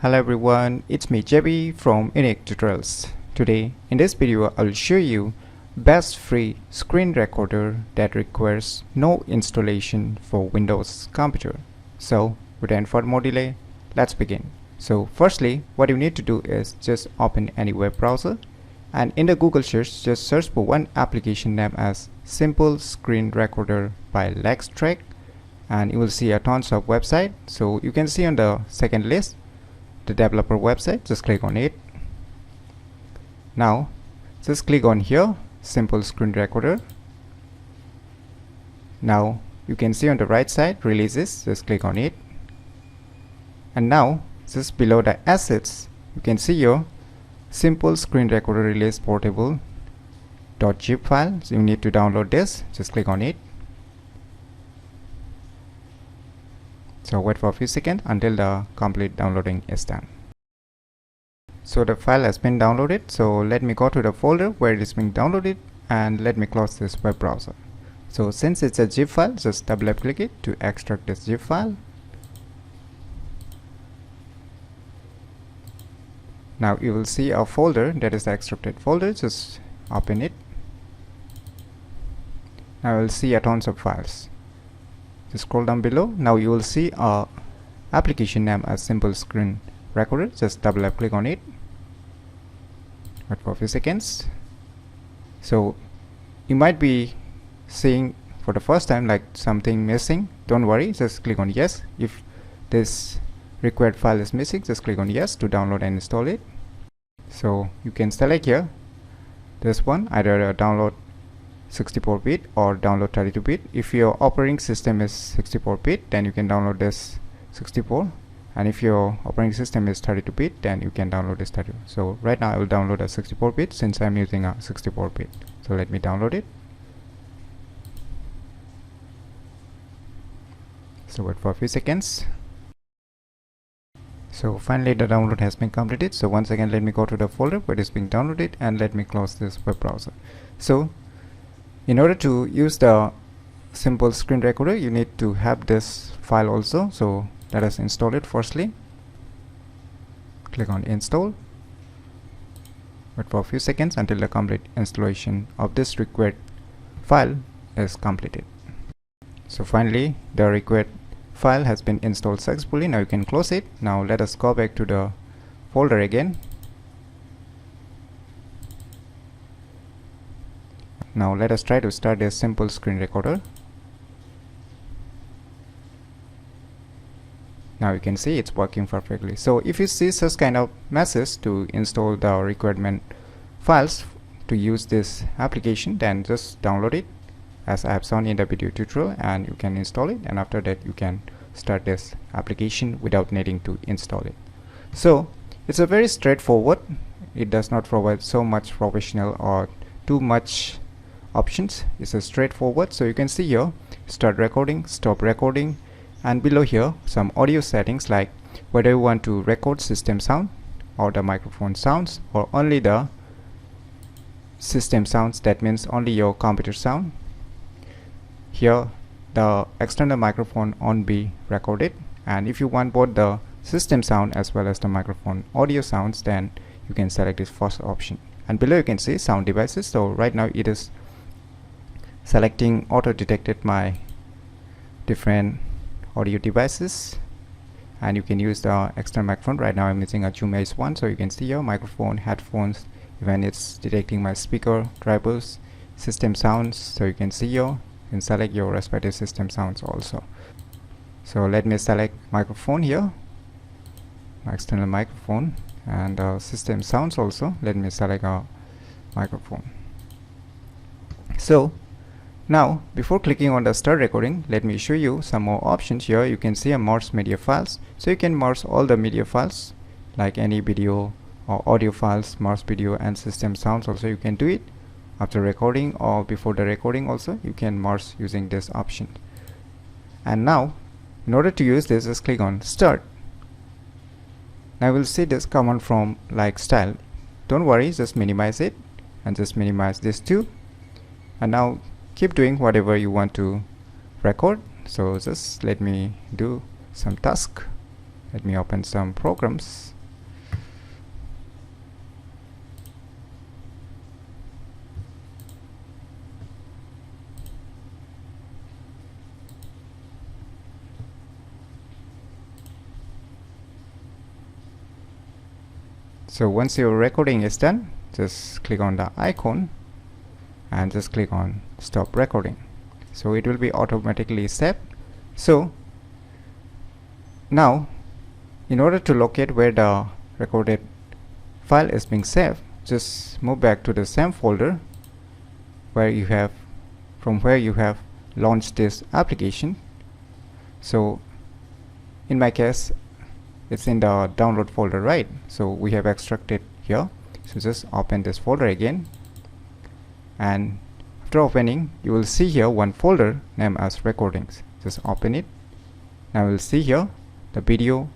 Hello everyone, it's me JB from UniqueTutorials. Today in this video I'll show you best free screen recorder that requires no installation for Windows computer. So without further more delay, let's begin. So firstly, what you need to do is just open any web browser and in the Google search just search for one application named as Simple Screen Recorder by Lextrack, and you will see a tons of website. So you can see on the second list the developer website, just click on it. Now just click on here, Simple Screen Recorder. Now you can see on the right side releases, just click on it. And now just below the assets you can see your Simple Screen Recorder release portable .zip file. So you need to download this, just click on it. So wait for a few seconds until the complete downloading is done. So the file has been downloaded, so let me go to the folder where it is being downloaded and let me close this web browser. So since it's a zip file, just double click it to extract this zip file. Now you will see a folder that is the extracted folder, just open it. Now you will see a tons of files. Just scroll down below. Now you will see a application name as Simple Screen Recorder, just double click on it. Wait for a few seconds. So you might be seeing for the first time like something missing. Don't worry, just click on yes. If this required file is missing, just click on yes to download and install it. So you can select here this one, either download 64-bit or download 32-bit. If your operating system is 64-bit, then you can download this 64, and if your operating system is 32-bit, then you can download this 32. So right now I will download a 64-bit since I'm using a 64-bit. So let me download it. So wait for a few seconds. So finally the download has been completed. So once again let me go to the folder where it is being downloaded and let me close this web browser. So in order to use the Simple Screen Recorder, you need to have this file also. So let us install it firstly. Click on install. Wait for a few seconds until the complete installation of this required file is completed. So finally the required file has been installed successfully. Now you can close it. Now let us go back to the folder again. Now let us try to start a Simple Screen Recorder. Now you can see it's working perfectly. So if you see such kind of message to install the requirement files to use this application, then just download it as I have shown in the video tutorial and you can install it, and after that you can start this application without needing to install it. So it's a very straightforward. It does not provide so much professional or too much options. It's a straightforward. So you can see here start recording, stop recording, and below here some audio settings like whether you want to record system sound or the microphone sounds or only the system sounds, that means only your computer sound. Here the external microphone won't be recorded, and if you want both the system sound as well as the microphone audio sounds, then you can select this first option. And below you can see sound devices. So right now it is selecting auto detected my different audio devices, and you can use the external microphone. Right now I'm using a Zoom H1, so you can see your microphone, headphones, even it's detecting my speaker, drivers, system sounds. So you can see you can select your respective system sounds also. So let me select microphone here, my external microphone, and system sounds also. Let me select a microphone. So now before clicking on the start recording, let me show you some more options. Here you can see a merge media files. So you can merge all the media files like any video or audio files, merge video and system sounds also. You can do it after recording or before the recording also. You can merge using this option. And now in order to use this, just click on start. Now we'll see this command from like style. Don't worry, just minimize it and just minimize this too. And now keep doing whatever you want to record. So just let me do some task. Let me open some programs. So once your recording is done, just click on the icon and just click on stop recording. So it will be automatically saved. So now in order to locate where the recorded file is being saved, just move back to the same folder where you have launched this application. So in my case it's in the download folder, right? So we have extracted here. So just open this folder again, and after opening you will see here one folder named as recordings. Just open it. Now we'll see here the video,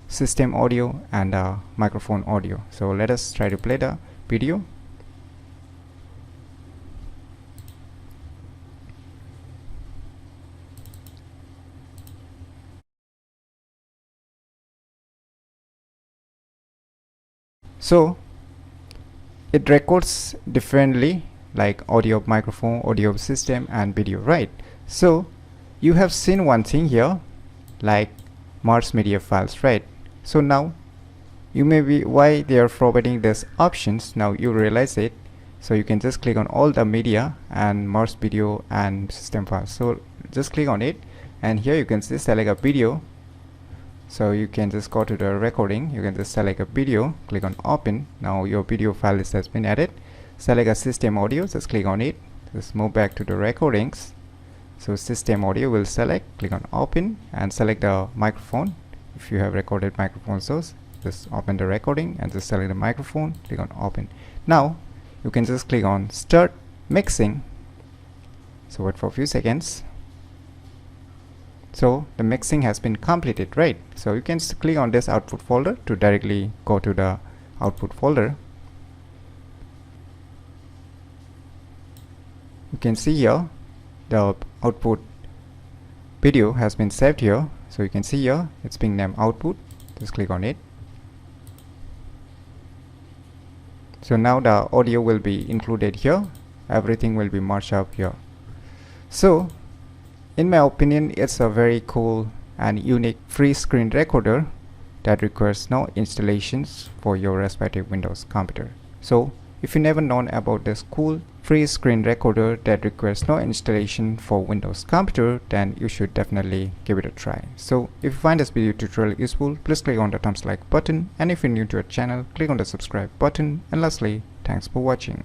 system audio, and microphone audio. So let us try to play the video. So it records differently, like audio of microphone, audio of system, and video, right? So you have seen one thing here, like merge media files, right? So now you may be why they are providing these options. Now you realize it. So you can just click on all the media and merge video and system files. So just click on it, and here you can see select a video. So you can just go to the recording, you can just select a video, click on open. Now your video file has been added. Select a system audio, just click on it, just move back to the recordings. So system audio will select, click on open, and select the microphone if you have recorded microphone source. Just open the recording and just select the microphone, click on open. Now you can just click on start mixing. So wait for a few seconds. So the mixing has been completed, right? So you can click on this output folder to directly go to the output folder. You can see here the output video has been saved here. So you can see here it's being named output. Just click on it. So now the audio will be included here. Everything will be merged up here. So in my opinion, it's a very cool and unique free screen recorder that requires no installations for your respective Windows computer. So if you never known about this cool free screen recorder that requires no installation for Windows computer, then you should definitely give it a try. So if you find this video tutorial useful, please click on the thumbs like button, and if you're new to our channel, click on the subscribe button, and lastly, thanks for watching.